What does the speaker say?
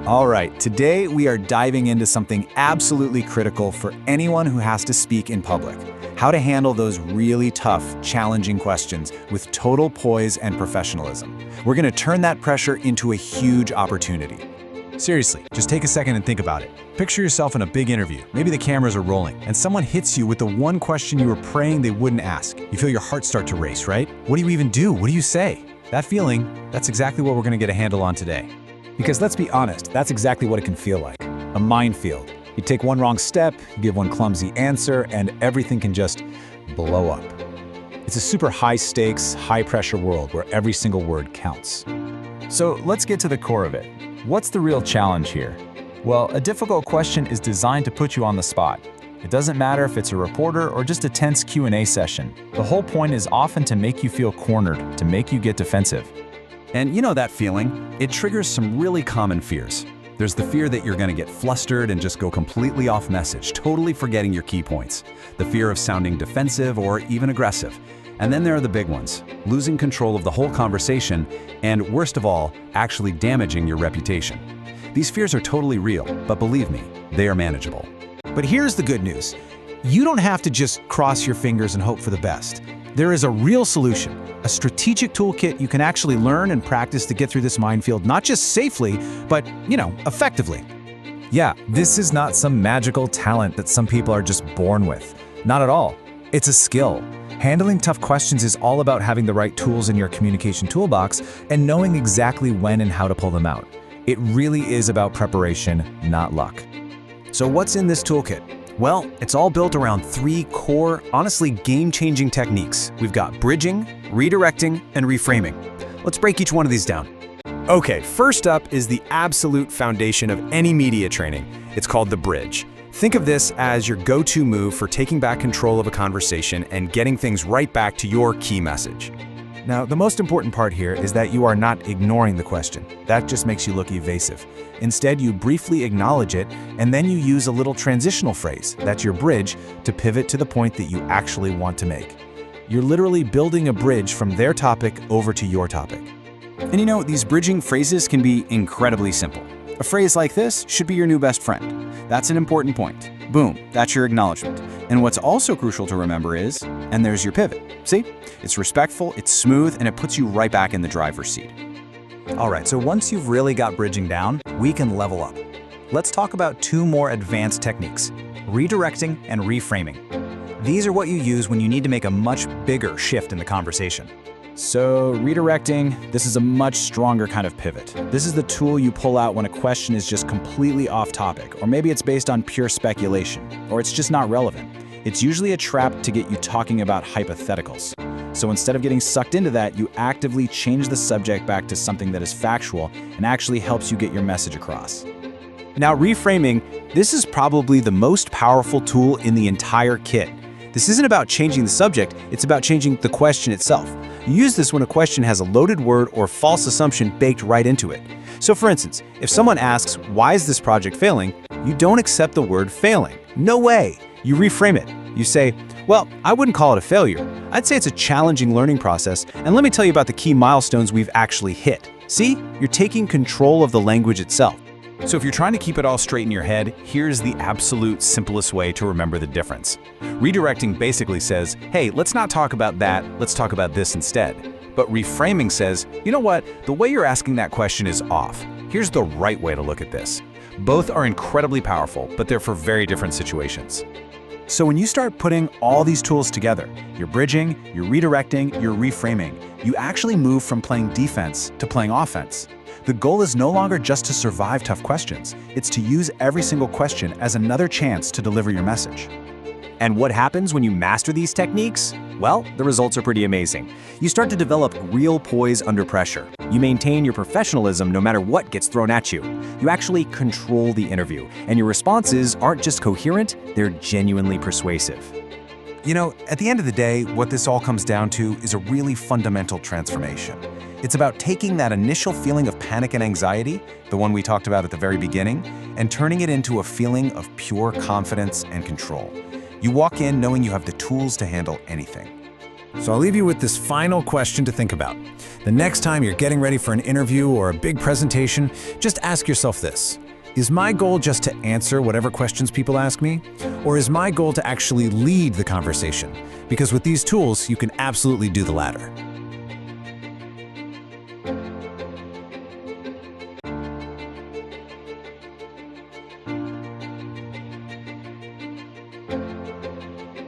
All right, today we are diving into something absolutely critical for anyone who has to speak in public. How to handle those really tough, challenging questions with total poise and professionalism. We're going to turn that pressure into a huge opportunity. Seriously, just take a second and think about it. Picture yourself in a big interview. Maybe the cameras are rolling, and someone hits you with the one question you were praying they wouldn't ask. You feel your heart start to race, right? What do you even do? What do you say? That feeling, that's exactly what we're going to get a handle on today. Because let's be honest, that's exactly what it can feel like. A minefield. You take one wrong step, you give one clumsy answer, and everything can just blow up. It's a super high-stakes, high-pressure world where every single word counts. So let's get to the core of it. What's the real challenge here? Well, a difficult question is designed to put you on the spot. It doesn't matter if it's a reporter or just a tense Q&A session. The whole point is often to make you feel cornered, to make you get defensive. And you know that feeling? It triggers some really common fears. There's the fear that you're going to get flustered and just go completely off message, totally forgetting your key points. The fear of sounding defensive or even aggressive. And then there are the big ones, losing control of the whole conversation, and worst of all, actually damaging your reputation. These fears are totally real, but believe me, they are manageable. But here's the good news. You don't have to just cross your fingers and hope for the best. There is a real solution, a strategic toolkit you can actually learn and practice to get through this minefield, not just safely, but, effectively. Yeah, this is not some magical talent that some people are just born with. Not at all. It's a skill. Handling tough questions is all about having the right tools in your communication toolbox and knowing exactly when and how to pull them out. It really is about preparation, not luck. So what's in this toolkit? Well, it's all built around 3 core, honestly game-changing techniques. We've got bridging, redirecting, and reframing. Let's break each one of these down. Okay, first up is the absolute foundation of any media training. It's called the bridge. Think of this as your go-to move for taking back control of a conversation and getting things right back to your key message. Now, the most important part here is that you are not ignoring the question. That just makes you look evasive. Instead, you briefly acknowledge it, and then you use a little transitional phrase, that's your bridge, to pivot to the point that you actually want to make. You're literally building a bridge from their topic over to your topic. And these bridging phrases can be incredibly simple. A phrase like this should be your new best friend. That's an important point. Boom, that's your acknowledgement. And what's also crucial to remember is, and there's your pivot. See? It's respectful, it's smooth, and it puts you right back in the driver's seat. All right, so once you've really got bridging down, we can level up. Let's talk about 2 more advanced techniques, redirecting and reframing. These are what you use when you need to make a much bigger shift in the conversation. So redirecting, this is a much stronger kind of pivot. This is the tool you pull out when a question is just completely off topic, or maybe it's based on pure speculation, or it's just not relevant. It's usually a trap to get you talking about hypotheticals. So instead of getting sucked into that, you actively change the subject back to something that is factual and actually helps you get your message across. Now, reframing, this is probably the most powerful tool in the entire kit. This isn't about changing the subject, it's about changing the question itself. You use this when a question has a loaded word or false assumption baked right into it. So for instance, if someone asks, "Why is this project failing?" you don't accept the word failing. No way! You reframe it. You say, "Well, I wouldn't call it a failure. I'd say it's a challenging learning process, and let me tell you about the key milestones we've actually hit." See? You're taking control of the language itself. So if you're trying to keep it all straight in your head, here's the absolute simplest way to remember the difference. Redirecting basically says, hey, let's not talk about that, let's talk about this instead. But reframing says, you know what, the way you're asking that question is off. Here's the right way to look at this. Both are incredibly powerful, but they're for very different situations. So when you start putting all these tools together, you're bridging, you're redirecting, you're reframing, you actually move from playing defense to playing offense. The goal is no longer just to survive tough questions. It's to use every single question as another chance to deliver your message. And what happens when you master these techniques? Well, the results are pretty amazing. You start to develop real poise under pressure. You maintain your professionalism no matter what gets thrown at you. You actually control the interview, and your responses aren't just coherent, they're genuinely persuasive. At the end of the day, what this all comes down to is a really fundamental transformation. It's about taking that initial feeling of panic and anxiety, the one we talked about at the very beginning, and turning it into a feeling of pure confidence and control. You walk in knowing you have the tools to handle anything. So I'll leave you with this final question to think about. The next time you're getting ready for an interview or a big presentation, just ask yourself this. Is my goal just to answer whatever questions people ask me? Or is my goal to actually lead the conversation? Because with these tools, you can absolutely do the latter.